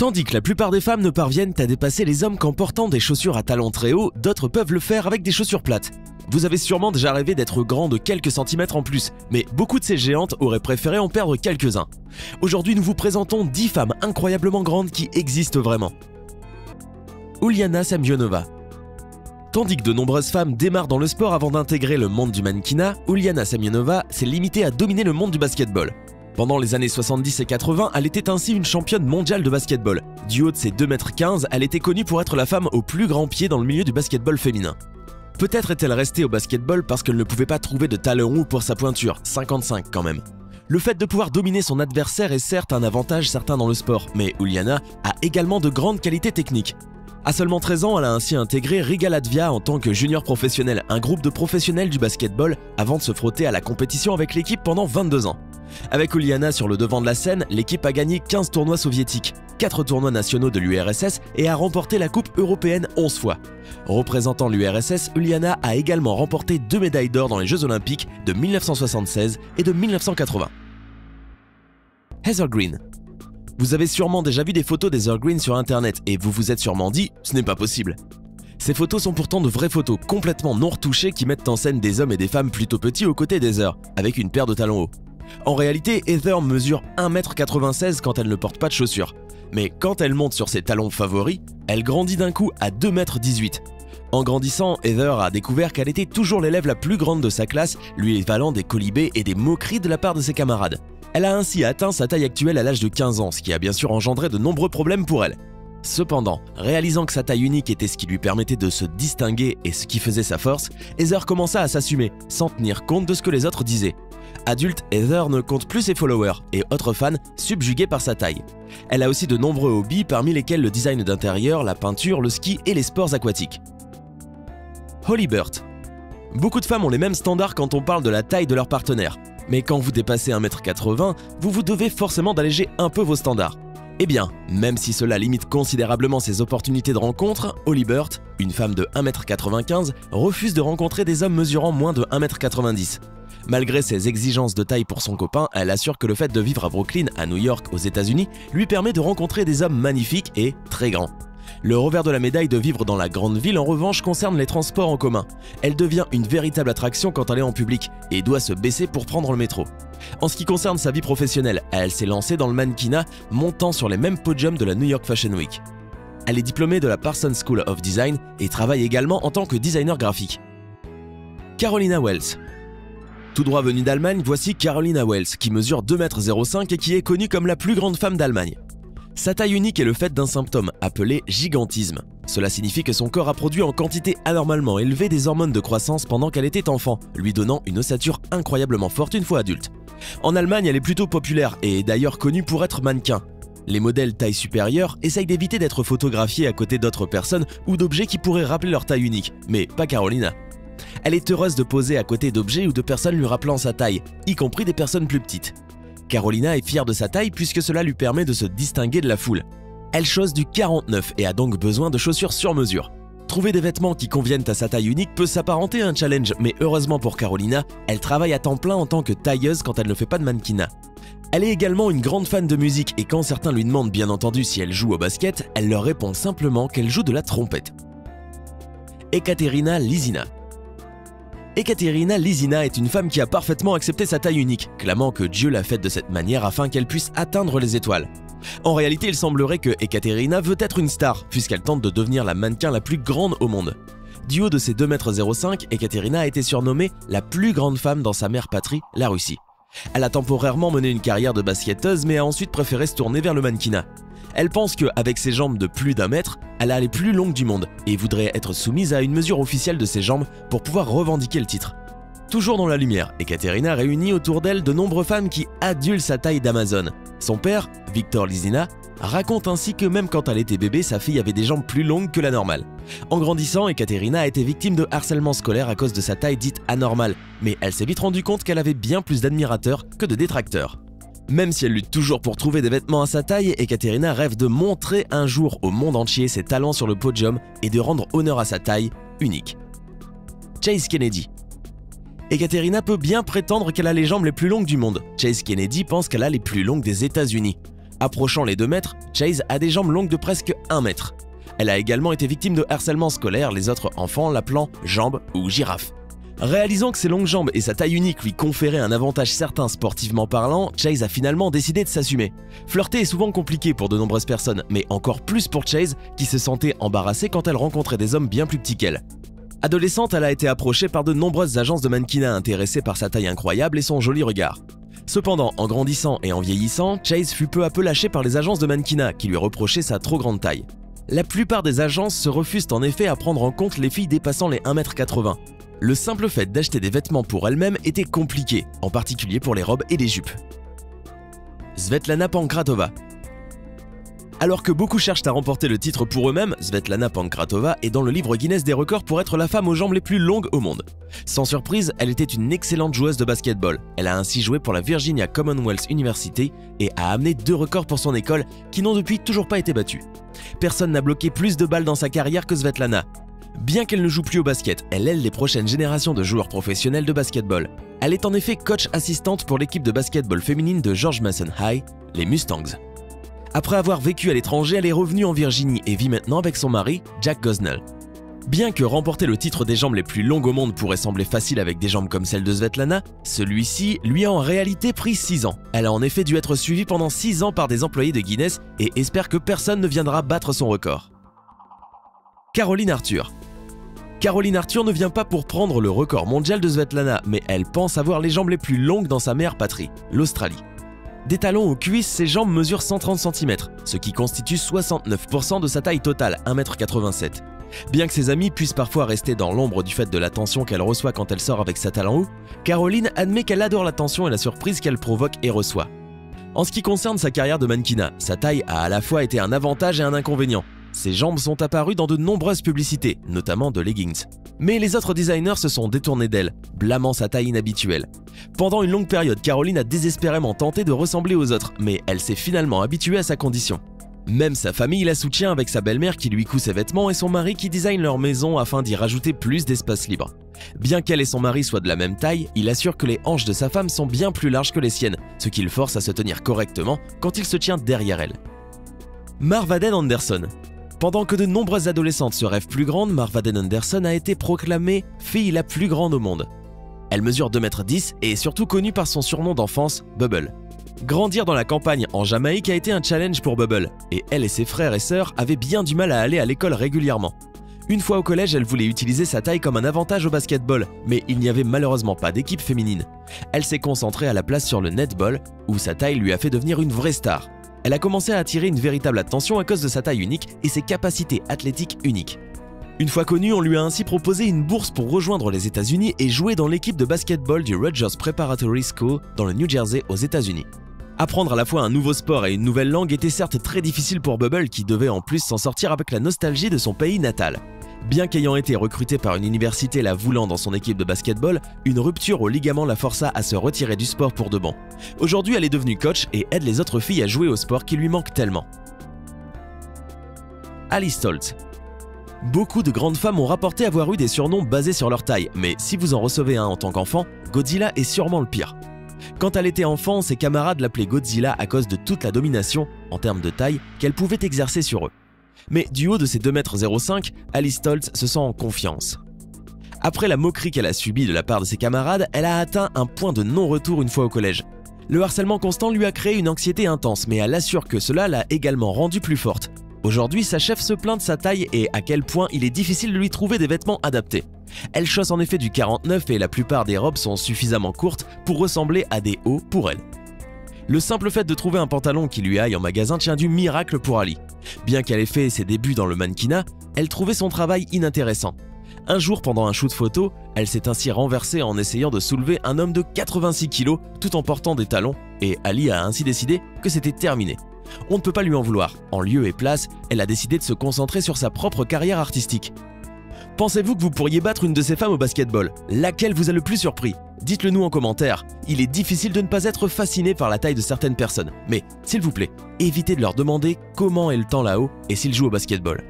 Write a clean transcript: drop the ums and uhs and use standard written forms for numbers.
Tandis que la plupart des femmes ne parviennent à dépasser les hommes qu'en portant des chaussures à talons très hauts, d'autres peuvent le faire avec des chaussures plates. Vous avez sûrement déjà rêvé d'être grand de quelques centimètres en plus, mais beaucoup de ces géantes auraient préféré en perdre quelques-uns. Aujourd'hui, nous vous présentons 10 femmes incroyablement grandes qui existent vraiment. Uliana Samionova. Tandis que de nombreuses femmes démarrent dans le sport avant d'intégrer le monde du mannequinat, Uliana Samionova s'est limitée à dominer le monde du basketball. Pendant les années 70 et 80, elle était ainsi une championne mondiale de basketball. Du haut de ses 2,15 m, elle était connue pour être la femme au plus grand pied dans le milieu du basketball féminin. Peut-être est-elle restée au basketball parce qu'elle ne pouvait pas trouver de talon haut pour sa pointure, 55 quand même. Le fait de pouvoir dominer son adversaire est certes un avantage certain dans le sport, mais Uliana a également de grandes qualités techniques. À seulement 13 ans, elle a ainsi intégré Riga Latvia en tant que junior professionnel, un groupe de professionnels du basketball, avant de se frotter à la compétition avec l'équipe pendant 22 ans. Avec Uliana sur le devant de la scène, l'équipe a gagné 15 tournois soviétiques, 4 tournois nationaux de l'URSS et a remporté la Coupe européenne 11 fois. Représentant l'URSS, Uliana a également remporté 2 médailles d'or dans les Jeux olympiques de 1976 et de 1980. Heather Green. Vous avez sûrement déjà vu des photos d'Heather Green sur internet et vous vous êtes sûrement dit « ce n'est pas possible ». Ces photos sont pourtant de vraies photos complètement non retouchées qui mettent en scène des hommes et des femmes plutôt petits aux côtés d'Heather, avec une paire de talons hauts. En réalité, Heather mesure 1,96 m quand elle ne porte pas de chaussures. Mais quand elle monte sur ses talons favoris, elle grandit d'un coup à 2,18 m. En grandissant, Heather a découvert qu'elle était toujours l'élève la plus grande de sa classe, lui valant des quolibets et des moqueries de la part de ses camarades. Elle a ainsi atteint sa taille actuelle à l'âge de 15 ans, ce qui a bien sûr engendré de nombreux problèmes pour elle. Cependant, réalisant que sa taille unique était ce qui lui permettait de se distinguer et ce qui faisait sa force, Heather commença à s'assumer, sans tenir compte de ce que les autres disaient. Adulte, Heather ne compte plus ses followers et autres fans subjugués par sa taille. Elle a aussi de nombreux hobbies parmi lesquels le design d'intérieur, la peinture, le ski et les sports aquatiques. Holly Burt. Beaucoup de femmes ont les mêmes standards quand on parle de la taille de leur partenaire. Mais quand vous dépassez 1,80 m, vous vous devez forcément d'alléger un peu vos standards. Eh bien, même si cela limite considérablement ses opportunités de rencontre, Holly Burt, une femme de 1,95 m, refuse de rencontrer des hommes mesurant moins de 1,90 m. Malgré ses exigences de taille pour son copain, elle assure que le fait de vivre à Brooklyn, à New York, aux États-Unis, lui permet de rencontrer des hommes magnifiques et très grands. Le revers de la médaille de vivre dans la grande ville, en revanche, concerne les transports en commun. Elle devient une véritable attraction quand elle est en public et doit se baisser pour prendre le métro. En ce qui concerne sa vie professionnelle, elle s'est lancée dans le mannequinat, montant sur les mêmes podiums de la New York Fashion Week. Elle est diplômée de la Parsons School of Design et travaille également en tant que designer graphique. Carolina Wells. Tout droit venue d'Allemagne, voici Carolina Wells, qui mesure 2,05 m et qui est connue comme la plus grande femme d'Allemagne. Sa taille unique est le fait d'un symptôme appelé gigantisme. Cela signifie que son corps a produit en quantité anormalement élevée des hormones de croissance pendant qu'elle était enfant, lui donnant une ossature incroyablement forte une fois adulte. En Allemagne, elle est plutôt populaire et est d'ailleurs connue pour être mannequin. Les modèles taille supérieure essayent d'éviter d'être photographiés à côté d'autres personnes ou d'objets qui pourraient rappeler leur taille unique, mais pas Carolina. Elle est heureuse de poser à côté d'objets ou de personnes lui rappelant sa taille, y compris des personnes plus petites. Carolina est fière de sa taille puisque cela lui permet de se distinguer de la foule. Elle chausse du 49 et a donc besoin de chaussures sur mesure. Trouver des vêtements qui conviennent à sa taille unique peut s'apparenter à un challenge, mais heureusement pour Carolina, elle travaille à temps plein en tant que tailleuse quand elle ne fait pas de mannequinat. Elle est également une grande fan de musique et quand certains lui demandent bien entendu si elle joue au basket, elle leur répond simplement qu'elle joue de la trompette. Ekaterina Lizina. Ekaterina Lizina est une femme qui a parfaitement accepté sa taille unique, clamant que Dieu l'a faite de cette manière afin qu'elle puisse atteindre les étoiles. En réalité, il semblerait que Ekaterina veut être une star, puisqu'elle tente de devenir la mannequin la plus grande au monde. Du haut de ses 2,05 m, Ekaterina a été surnommée la plus grande femme dans sa mère patrie, la Russie. Elle a temporairement mené une carrière de basketteuse, mais a ensuite préféré se tourner vers le mannequinat. Elle pense qu'avec ses jambes de plus d'1 mètre, elle a les plus longues du monde et voudrait être soumise à une mesure officielle de ses jambes pour pouvoir revendiquer le titre. Toujours dans la lumière, Ekaterina réunit autour d'elle de nombreuses femmes qui adulent sa taille d'Amazon. Son père, Victor Lizina, raconte ainsi que même quand elle était bébé, sa fille avait des jambes plus longues que la normale. En grandissant, Ekaterina a été victime de harcèlement scolaire à cause de sa taille dite anormale, mais elle s'est vite rendue compte qu'elle avait bien plus d'admirateurs que de détracteurs. Même si elle lutte toujours pour trouver des vêtements à sa taille, Ekaterina rêve de montrer un jour au monde entier ses talents sur le podium et de rendre honneur à sa taille unique. Chase Kennedy. Ekaterina peut bien prétendre qu'elle a les jambes les plus longues du monde. Chase Kennedy pense qu'elle a les plus longues des États-Unis. Approchant les 2 mètres, Chase a des jambes longues de presque 1 mètre. Elle a également été victime de harcèlement scolaire, les autres enfants l'appelant jambe ou girafe. Réalisant que ses longues jambes et sa taille unique lui conféraient un avantage certain sportivement parlant, Chase a finalement décidé de s'assumer. Flirter est souvent compliqué pour de nombreuses personnes, mais encore plus pour Chase qui se sentait embarrassée quand elle rencontrait des hommes bien plus petits qu'elle. Adolescente, elle a été approchée par de nombreuses agences de mannequinat intéressées par sa taille incroyable et son joli regard. Cependant, en grandissant et en vieillissant, Chase fut peu à peu lâchée par les agences de mannequinat qui lui reprochaient sa trop grande taille. La plupart des agences se refusent en effet à prendre en compte les filles dépassant les 1,80 m. Le simple fait d'acheter des vêtements pour elle-même était compliqué, en particulier pour les robes et les jupes. Svetlana Pankratova. Alors que beaucoup cherchent à remporter le titre pour eux-mêmes, Svetlana Pankratova est dans le livre Guinness des records pour être la femme aux jambes les plus longues au monde. Sans surprise, elle était une excellente joueuse de basketball. Elle a ainsi joué pour la Virginia Commonwealth University et a amené 2 records pour son école qui n'ont depuis toujours pas été battus. Personne n'a bloqué plus de balles dans sa carrière que Svetlana. Bien qu'elle ne joue plus au basket, elle aide les prochaines générations de joueurs professionnels de basketball. Elle est en effet coach assistante pour l'équipe de basketball féminine de George Mason High, les Mustangs. Après avoir vécu à l'étranger, elle est revenue en Virginie et vit maintenant avec son mari, Jack Gosnell. Bien que remporter le titre des jambes les plus longues au monde pourrait sembler facile avec des jambes comme celles de Svetlana, celui-ci lui a en réalité pris 6 ans. Elle a en effet dû être suivie pendant 6 ans par des employés de Guinness et espère que personne ne viendra battre son record. Caroline Arthur. Caroline Arthur ne vient pas pour prendre le record mondial de Svetlana, mais elle pense avoir les jambes les plus longues dans sa mère patrie, l'Australie. Des talons aux cuisses, ses jambes mesurent 130 cm, ce qui constitue 69% de sa taille totale, 1,87 m. Bien que ses amis puissent parfois rester dans l'ombre du fait de l'attention qu'elle reçoit quand elle sort avec sa talons hauts, Caroline admet qu'elle adore l'attention et la surprise qu'elle provoque et reçoit. En ce qui concerne sa carrière de mannequinat, sa taille a à la fois été un avantage et un inconvénient. Ses jambes sont apparues dans de nombreuses publicités, notamment de leggings. Mais les autres designers se sont détournés d'elle, blâmant sa taille inhabituelle. Pendant une longue période, Caroline a désespérément tenté de ressembler aux autres, mais elle s'est finalement habituée à sa condition. Même sa famille la soutient avec sa belle-mère qui lui coud ses vêtements et son mari qui design leur maison afin d'y rajouter plus d'espace libre. Bien qu'elle et son mari soient de la même taille, il assure que les hanches de sa femme sont bien plus larges que les siennes, ce qui le force à se tenir correctement quand il se tient derrière elle. Marvaden Anderson. Pendant que de nombreuses adolescentes se rêvent plus grandes, Marvaden Anderson a été proclamée fille la plus grande au monde. Elle mesure 2,10 m et est surtout connue par son surnom d'enfance, Bubble. Grandir dans la campagne en Jamaïque a été un challenge pour Bubble, et elle et ses frères et sœurs avaient bien du mal à aller à l'école régulièrement. Une fois au collège, elle voulait utiliser sa taille comme un avantage au basketball, mais il n'y avait malheureusement pas d'équipe féminine. Elle s'est concentrée à la place sur le netball, où sa taille lui a fait devenir une vraie star. Elle a commencé à attirer une véritable attention à cause de sa taille unique et ses capacités athlétiques uniques. Une fois connue, on lui a ainsi proposé une bourse pour rejoindre les États-Unis et jouer dans l'équipe de basketball du Rutgers Preparatory School dans le New Jersey aux États-Unis. Apprendre à la fois un nouveau sport et une nouvelle langue était certes très difficile pour Bubble qui devait en plus s'en sortir avec la nostalgie de son pays natal. Bien qu'ayant été recrutée par une université la voulant dans son équipe de basketball, une rupture au ligament la força à se retirer du sport pour de bon. Aujourd'hui, elle est devenue coach et aide les autres filles à jouer au sport qui lui manque tellement. Alice Stoltz. Beaucoup de grandes femmes ont rapporté avoir eu des surnoms basés sur leur taille, mais si vous en recevez un en tant qu'enfant, Godzilla est sûrement le pire. Quand elle était enfant, ses camarades l'appelaient Godzilla à cause de toute la domination, en termes de taille, qu'elle pouvait exercer sur eux. Mais du haut de ses 2,05 m, Alice Stoltz se sent en confiance. Après la moquerie qu'elle a subie de la part de ses camarades, elle a atteint un point de non-retour une fois au collège. Le harcèlement constant lui a créé une anxiété intense, mais elle assure que cela l'a également rendue plus forte. Aujourd'hui, sa chef se plaint de sa taille et à quel point il est difficile de lui trouver des vêtements adaptés. Elle chausse en effet du 49 et la plupart des robes sont suffisamment courtes pour ressembler à des hauts pour elle. Le simple fait de trouver un pantalon qui lui aille en magasin tient du miracle pour Ali. Bien qu'elle ait fait ses débuts dans le mannequinat, elle trouvait son travail inintéressant. Un jour, pendant un shoot photo, elle s'est ainsi renversée en essayant de soulever un homme de 86 kg tout en portant des talons et Ali a ainsi décidé que c'était terminé. On ne peut pas lui en vouloir. En lieu et place, elle a décidé de se concentrer sur sa propre carrière artistique. Pensez-vous que vous pourriez battre une de ces femmes au basketball? Laquelle vous a le plus surpris? Dites-le nous en commentaire. Il est difficile de ne pas être fasciné par la taille de certaines personnes. Mais, s'il vous plaît, évitez de leur demander comment est le temps là-haut et s'ils jouent au basketball.